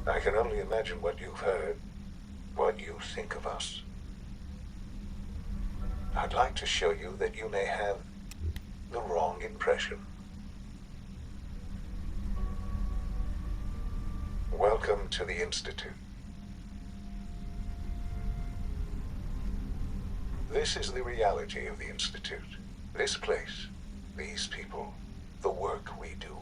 I can only imagine what you've heard, what you think of us. I'd like to show you that you may have the wrong impression. Welcome to the Institute. This is the reality of the Institute. This place, these people, the work we do.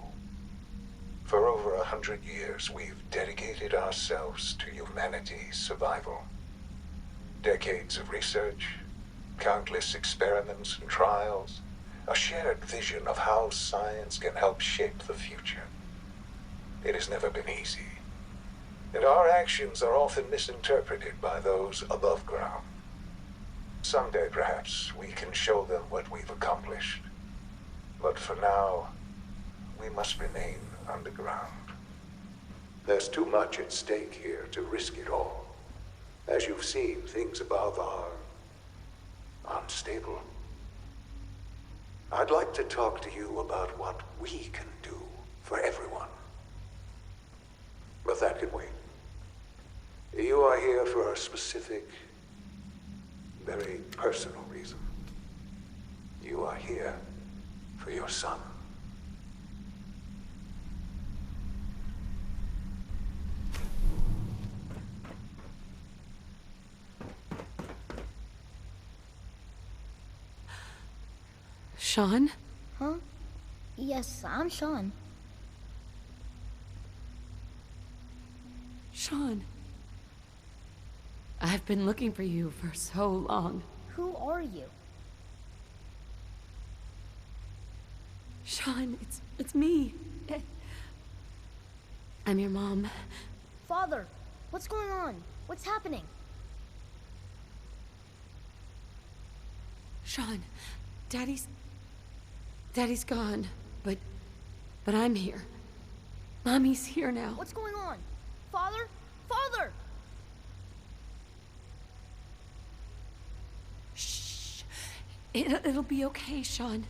For over 100 years, we've dedicated ourselves to humanity's survival. Decades of research, countless experiments and trials, a shared vision of how science can help shape the future. It has never been easy, and our actions are often misinterpreted by those above ground. Someday, perhaps, we can show them what we've accomplished. But for now, we must remain underground. There's too much at stake here to risk it all. As you've seen, things above are unstable. I'd like to talk to you about what we can do for everyone. But that can wait. You are here for a specific, very personal reason. You are here for your son. Shaun? Huh? Yes, I'm Shaun. Shaun. I've been looking for you for so long. Who are you? Shaun, it's me. I'm your mom. Father, what's going on? What's happening? Shaun, Daddy's gone, but I'm here. Mommy's here now. What's going on? Father? Father! Shh. It'll be okay, Shaun.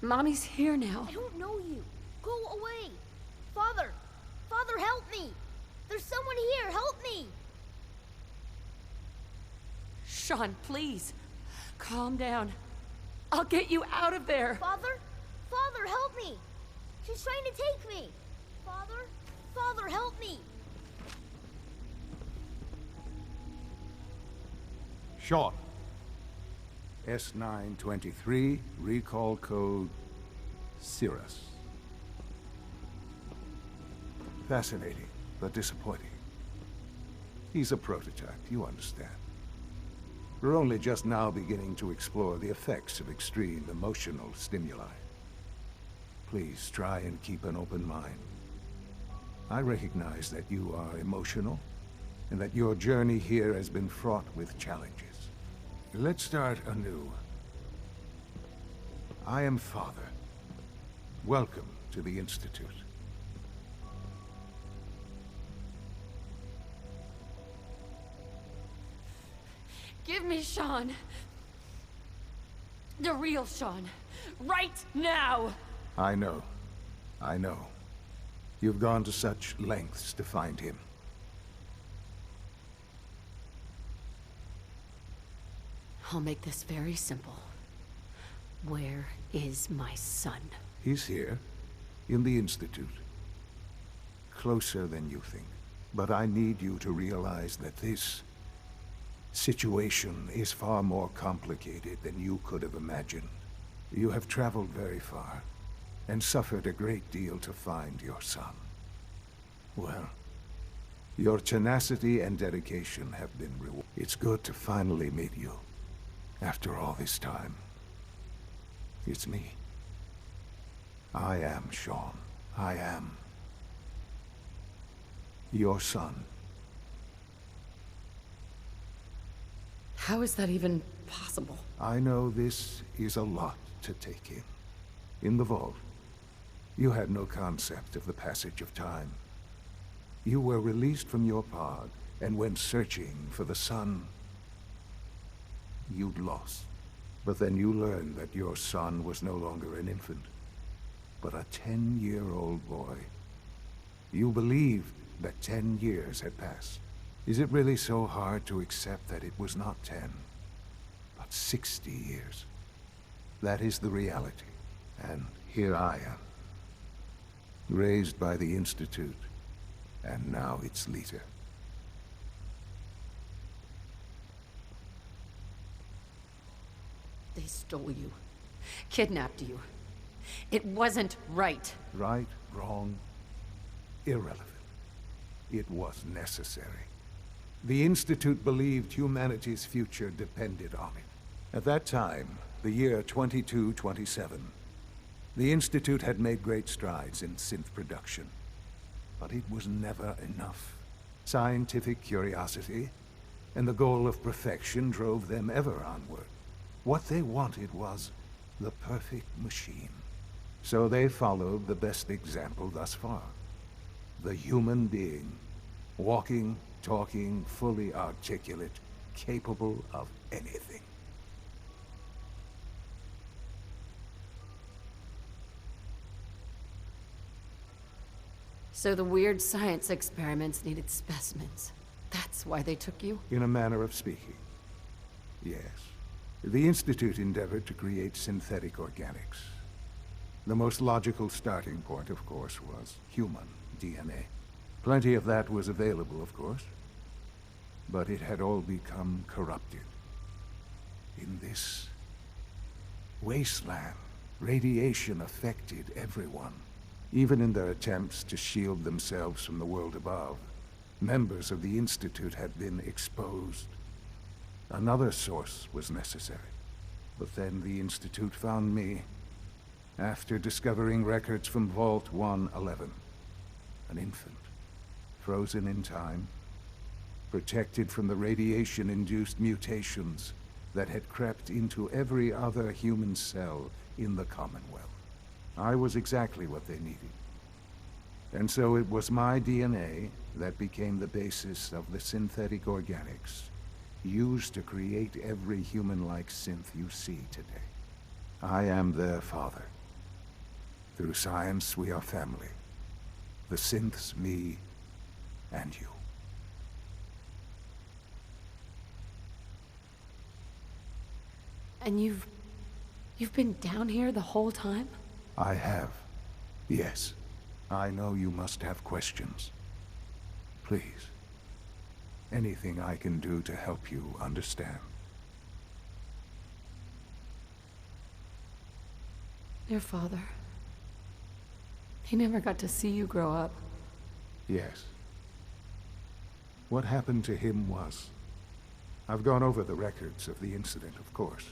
Mommy's here now. I don't know you. Go away. Father! Father, help me! There's someone here. Help me! Shaun, please. Calm down. I'll get you out of there. Father? Father, help me! She's trying to take me! Father? Father, help me! Shaun. S923, recall code Cirrus. Fascinating, but disappointing. He's a prototype, you understand. We're only just now beginning to explore the effects of extreme emotional stimuli. Please try and keep an open mind. I recognize that you are emotional, and that your journey here has been fraught with challenges. Let's start anew. I am Father. Welcome to the Institute. Give me Shaun. The real Shaun. Right now! I know. I know. You've gone to such lengths to find him. I'll make this very simple. Where is my son? He's here, in the Institute. Closer than you think. But I need you to realize that this situation is far more complicated than you could have imagined. You have traveled very far, and suffered a great deal to find your son. Well, your tenacity and dedication have been rewarded. It's good to finally meet you, after all this time. It's me. I am Shaun. I am your son. How is that even possible? I know this is a lot to take in. In the vault, you had no concept of the passage of time. You were released from your pod and went searching for the sun you'd lost. But then you learned that your son was no longer an infant, but a 10-year-old boy. You believed that 10 years had passed. Is it really so hard to accept that it was not 10, but 60 years? That is the reality, and here I am, raised by the Institute, and now its leader. They stole you, kidnapped you. It wasn't right. Right, wrong, irrelevant. It was necessary. The Institute believed humanity's future depended on it. At that time, the year 2227, the Institute had made great strides in synth production. But it was never enough. Scientific curiosity and the goal of perfection drove them ever onward. What they wanted was the perfect machine. So they followed the best example thus far. The human being. Walking, talking, fully articulate, capable of anything. So the weird science experiments needed specimens. That's why they took you? In a manner of speaking. Yes. The Institute endeavored to create synthetic organics. The most logical starting point, of course, was human DNA. Plenty of that was available, of course. But it had all become corrupted. In this wasteland, radiation affected everyone. Even in their attempts to shield themselves from the world above, members of the Institute had been exposed. Another source was necessary. But then the Institute found me, after discovering records from Vault 111. An infant, frozen in time, protected from the radiation-induced mutations that had crept into every other human cell in the Commonwealth. I was exactly what they needed. And so it was my DNA that became the basis of the synthetic organics used to create every human-like synth you see today. I am their father. Through science, we are family. The synths, me, and you. And you've been down here the whole time? I have. Yes. I know you must have questions. Please. Anything I can do to help you understand. Your father. He never got to see you grow up. Yes. What happened to him was... I've gone over the records of the incident, of course.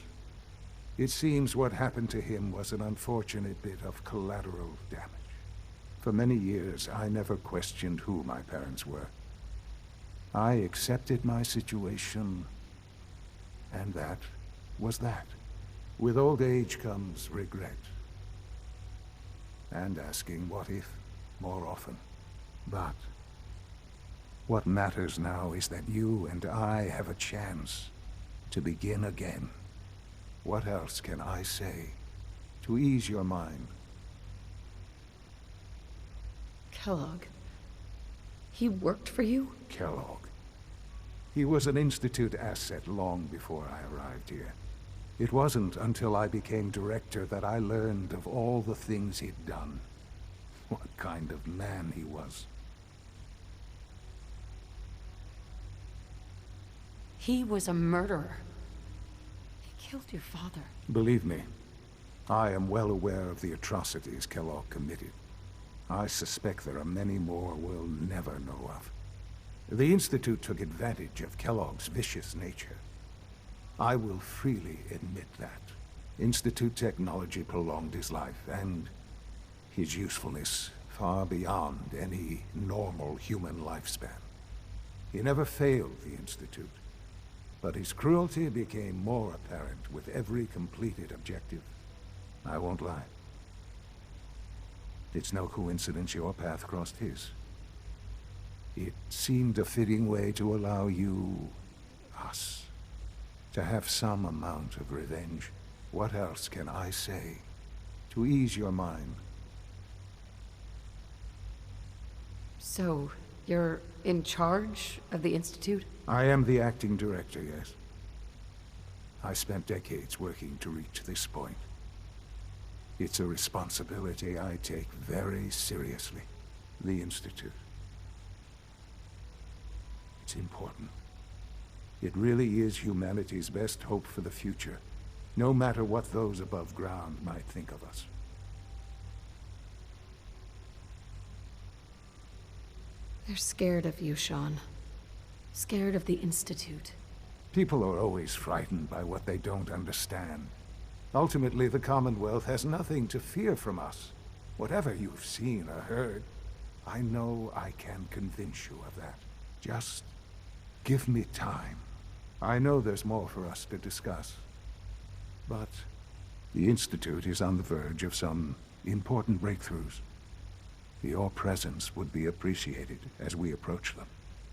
It seems what happened to him was an unfortunate bit of collateral damage. For many years, I never questioned who my parents were. I accepted my situation, and that was that. With old age comes regret. And asking what if more often. But what matters now is that you and I have a chance to begin again. What else can I say to ease your mind? Kellogg. He worked for you? Kellogg. He was an Institute asset long before I arrived here. It wasn't until I became director that I learned of all the things he'd done. What kind of man he was. He was a murderer. He killed your father. Believe me, I am well aware of the atrocities Kellogg committed. I suspect there are many more we'll never know of. The Institute took advantage of Kellogg's vicious nature. I will freely admit that. Institute technology prolonged his life, and his usefulness far beyond any normal human lifespan. He never failed the Institute, but his cruelty became more apparent with every completed objective. I won't lie. It's no coincidence your path crossed his. It seemed a fitting way to allow you, us, to have some amount of revenge. What else can I say to ease your mind? So, You're in charge of the Institute? I am the acting director, yes. I spent decades working to reach this point. It's a responsibility I take very seriously. The Institute. It's important. It really is humanity's best hope for the future, no matter what those above ground might think of us. They're scared of you, Shaun. Scared of the Institute. People are always frightened by what they don't understand. Ultimately, the Commonwealth has nothing to fear from us. Whatever you've seen or heard, I know I can convince you of that. Just give me time. I know there's more for us to discuss. But the Institute is on the verge of some important breakthroughs. Your presence would be appreciated as we approach them.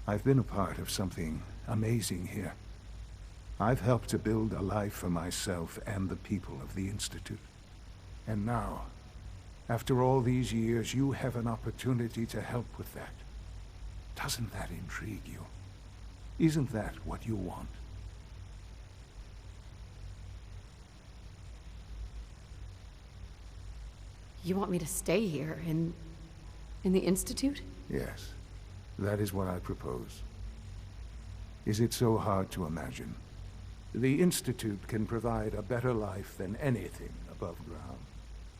I've been a part of something amazing here. I've helped to build a life for myself and the people of the Institute. And now, after all these years, you have an opportunity to help with that. Doesn't that intrigue you? Isn't that what you want? You want me to stay here, in the Institute? Yes, that is what I propose. Is it so hard to imagine? The Institute can provide a better life than anything above ground.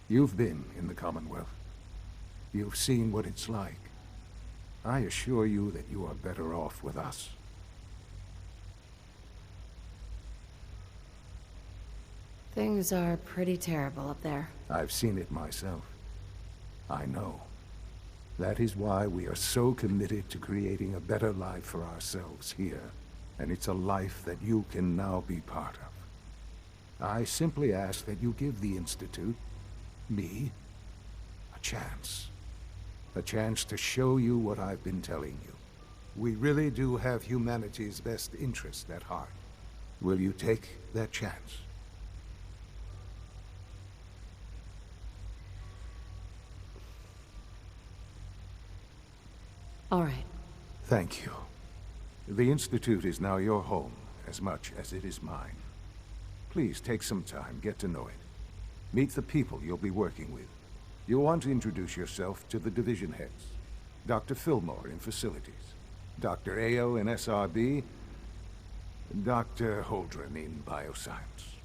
You've been in the Commonwealth. You've seen what it's like. I assure you that you are better off with us. Things are pretty terrible up there. I've seen it myself. I know. That is why we are so committed to creating a better life for ourselves here. And it's a life that you can now be part of. I simply ask that you give the Institute, me, a chance. A chance to show you what I've been telling you. We really do have humanity's best interest at heart. Will you take that chance? All right. Thank you. The Institute is now your home, as much as it is mine. Please take some time, get to know it. Meet the people you'll be working with. You'll want to introduce yourself to the division heads. Dr. Fillmore in Facilities, Dr. Ao in SRB, Dr. Holdren in Bioscience,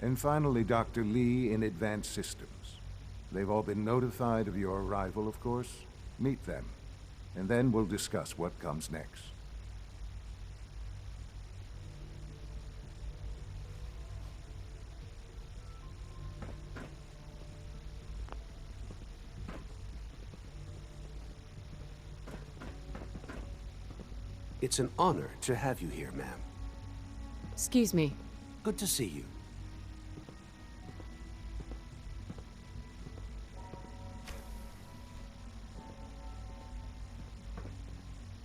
and finally Dr. Lee in Advanced Systems. They've all been notified of your arrival, of course. Meet them, and then we'll discuss what comes next. It's an honor to have you here, ma'am. Excuse me. Good to see you.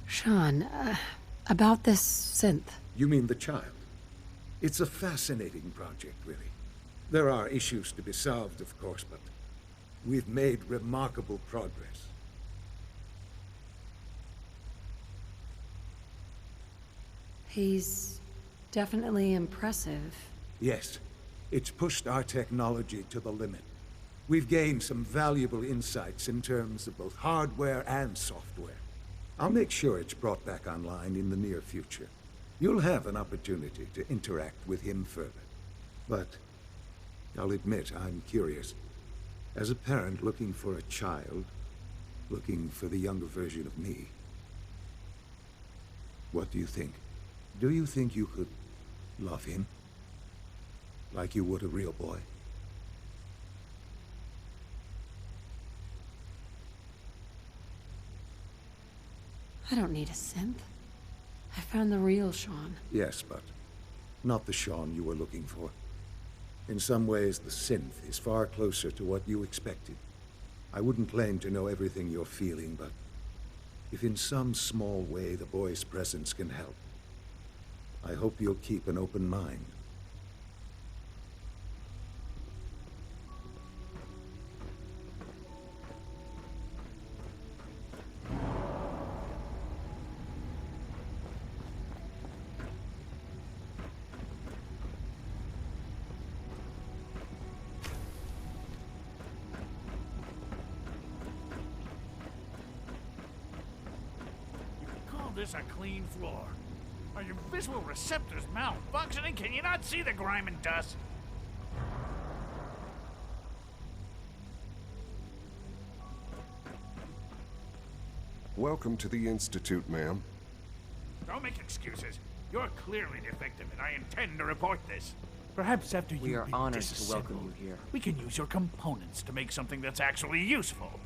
Shaun, about this synth. You mean the child? It's a fascinating project, really. There are issues to be solved, of course, but we've made remarkable progress. He's definitely impressive. Yes, it's pushed our technology to the limit. We've gained some valuable insights in terms of both hardware and software. I'll make sure it's brought back online in the near future. You'll have an opportunity to interact with him further. But I'll admit I'm curious. As a parent looking for a child, looking for the younger version of me, what do you think? Do you think you could love him? Like you would a real boy? I don't need a synth. I found the real Shaun. Yes, but not the Shaun you were looking for. In some ways, the synth is far closer to what you expected. I wouldn't claim to know everything you're feeling, but if in some small way the boy's presence can help, I hope you'll keep an open mind. this a clean floor? Are your visual receptors malfunctioning? Can you not see the grime and dust? Welcome to the Institute, ma'am. Don't make excuses. You're clearly defective, and I intend to report this. Perhaps after We you've are been honored to welcome disassembled, you here. we can use your components to make something that's actually useful.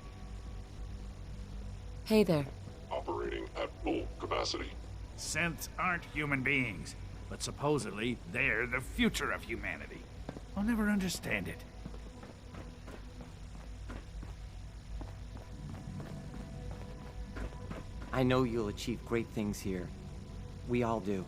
Hey there. Operating at full capacity. Synths aren't human beings, but supposedly they're the future of humanity. I'll never understand it. I know you'll achieve great things here. We all do.